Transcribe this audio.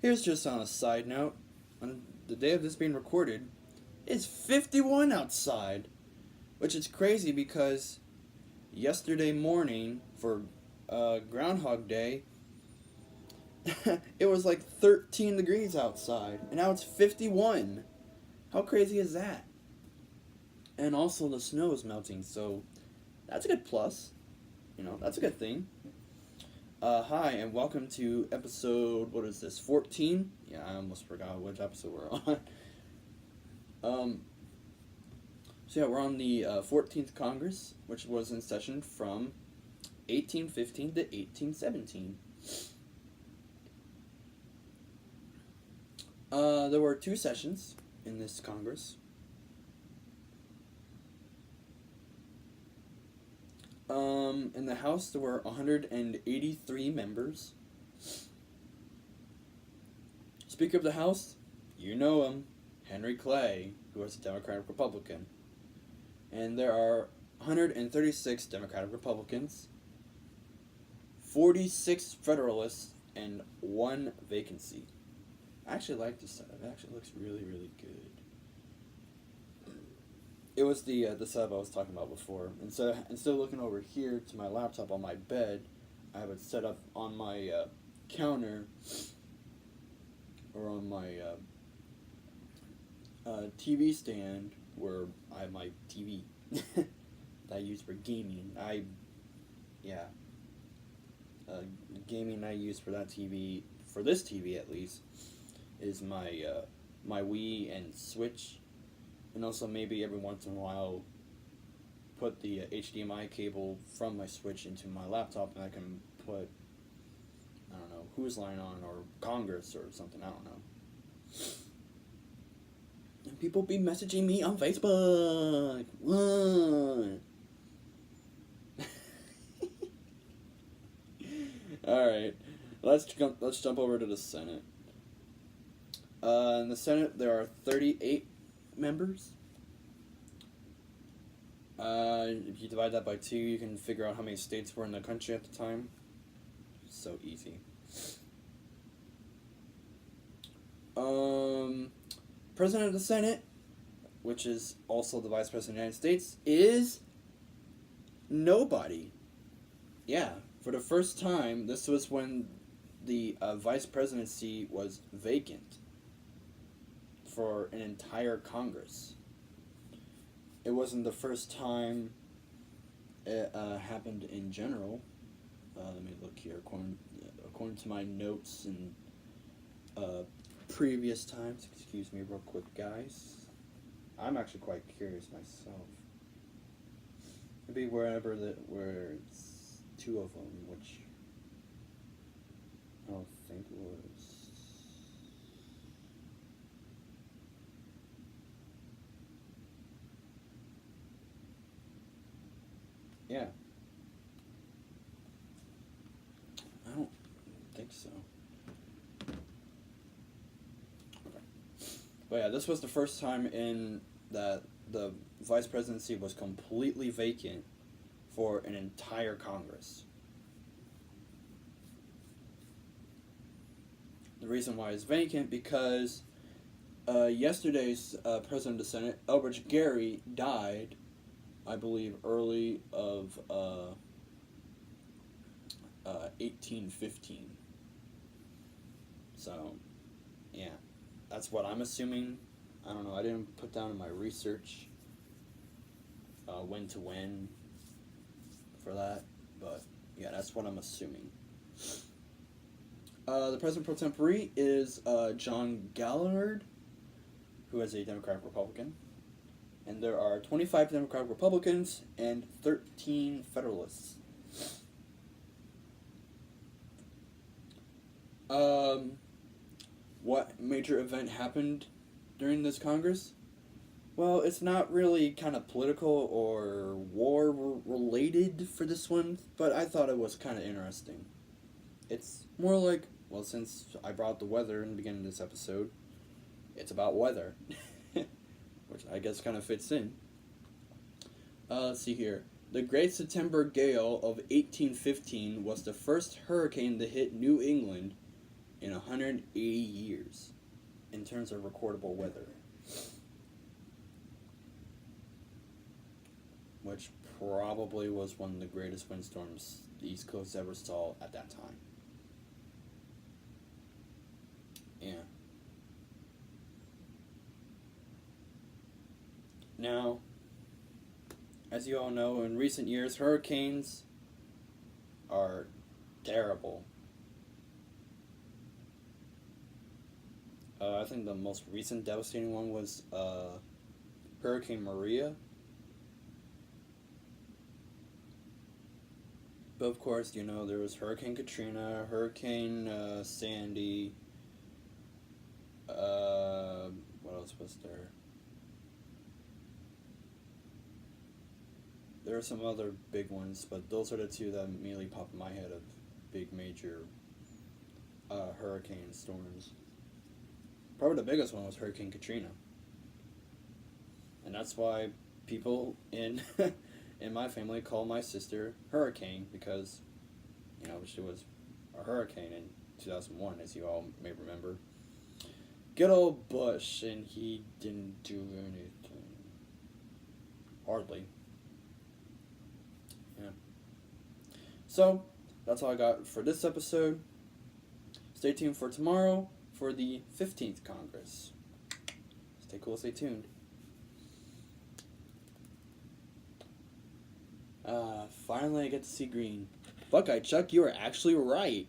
Here's just on a side note, on the day of this being recorded, it's 51 outside, which is crazy because yesterday morning for Groundhog Day, it was like 13 degrees outside, and now it's 51. How crazy is that? And also the snow is melting, so that's a good plus. That's a good thing. Hi, and welcome to episode, what is this, 14? Yeah, I almost forgot which episode we're on. We're on the 14th Congress, which was in session from 1815 to 1817. There were two sessions in this Congress. In the House, there were 183 members. Speaker of the House, you know him, Henry Clay, who was a Democratic Republican. And there are 136 Democratic Republicans, 46 Federalists, and 1 vacancy. I actually like this setup. It actually looks really, really good. It was the setup I was talking about before. Instead of looking over here to my laptop on my bed, I have it set up on my counter or on my TV stand where I have my TV that I use for gaming. Gaming I use for that TV, for this TV at least, is my my Wii and Switch. And also maybe every once in a while put the HDMI cable from my Switch into my laptop and I can put, I don't know, Who's Line on or Congress or something, I don't know. And people be messaging me on Facebook. What? Alright, let's jump over to the Senate. In the Senate, there are 38 members. If you divide that by 2, you can figure out how many states were in the country at the time. So easy. President of the Senate, which is also the Vice President of the United States, is nobody. Yeah, for the first time, this was when the Vice Presidency was vacant for an entire Congress. It wasn't the first time it happened in general. Let me look here. According to my notes and previous times, excuse me real quick, guys. I'm actually quite curious myself. Maybe where it's 2 of them, which I don't think was. Yeah. I don't think so. Okay. But yeah, this was the first time in that the vice presidency was completely vacant for an entire Congress. The reason why it's vacant because yesterday's president of the Senate, Elbridge Gerry, died, I believe, early of 1815. So, yeah, that's what I'm assuming. I don't know. I didn't put down in my research when to when for that, but yeah, that's what I'm assuming. The president pro tempore is John Gallard, who is a Democratic Republican. And there are 25 Democratic Republicans and 13 Federalists. What major event happened during this Congress? Well, it's not really kind of political or war related for this one, but I thought it was kind of interesting. It's more like, well, since I brought the weather in the beginning of this episode, it's about weather. Which I guess kind of fits in. Let's see here. The Great September Gale of 1815 was the first hurricane to hit New England in 180 years in terms of recordable weather. Which probably was one of the greatest windstorms the East Coast ever saw at that time. Yeah. Now, as you all know, in recent years, hurricanes are terrible. I think the most recent devastating one was Hurricane Maria. But of course, there was Hurricane Katrina, Hurricane Sandy. What else was there? There are some other big ones, but those are the two that immediately pop in my head of big major hurricane storms. Probably the biggest one was Hurricane Katrina. And that's why people in in my family call my sister Hurricane, because, she was a hurricane in 2001, as you all may remember. Good old Bush, and he didn't do anything. Hardly. Yeah. So, that's all I got for this episode. Stay tuned for tomorrow for the 15th Congress. Stay cool, stay tuned. Finally I get to see green. Buckeye Chuck, you were actually right.